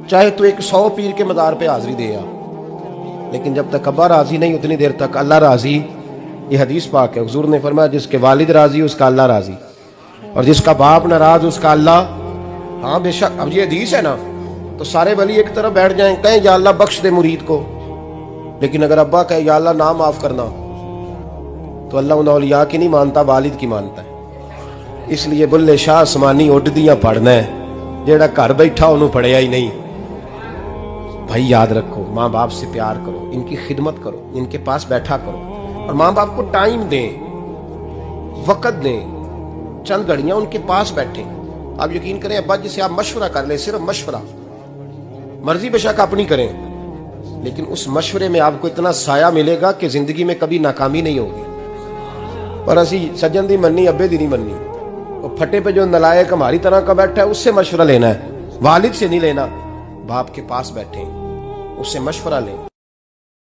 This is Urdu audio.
چاہے تو 100 پیر کے مزار پہ حاضری دے آ، لیکن جب تک ابا راضی نہیں اتنی دیر تک اللہ راضی۔ یہ حدیث پاک ہے، حضور نے فرمایا جس کے والد راضی اس کا اللہ راضی، اور جس کا باپ ناراض اس کا اللہ۔ ہاں بے شک، اب یہ حدیث ہے نا، تو سارے ولی ایک طرف بیٹھ جائیں، کہیں یا اللہ بخش دے مرید کو، لیکن اگر ابا کہے یا اللہ نہ معاف کرنا، تو اللہ ان اولیاء کی نہیں مانتا، والد کی مانتا ہے۔ اس لیے بلے شاہ آسمانی اڈ دیاں پڑھنا ہے، جیڑا گھر بیٹھا انہوں پڑھیا ہی نہیں۔ بھائی یاد رکھو، ماں باپ سے پیار کرو، ان کی خدمت کرو، ان کے پاس بیٹھا کرو، اور ماں باپ کو ٹائم دیں، وقت دیں، چند گھڑیاں ان کے پاس بیٹھیں۔ آپ یقین کریں ابا جی سے آپ مشورہ کر لیں، صرف مشورہ، مرضی بے شک اپنی کریں، لیکن اس مشورے میں آپ کو اتنا سایہ ملے گا کہ زندگی میں کبھی ناکامی نہیں ہوگی۔ پر اسی سجن دی مننی ابے دی نہیں مننی، وہ پھٹے پہ جو نلائق ہماری طرح کا بیٹھا ہے اس سے مشورہ لینا ہے، والد سے نہیں لینا۔ باپ کے پاس بیٹھیں، اس سے مشورہ لیں۔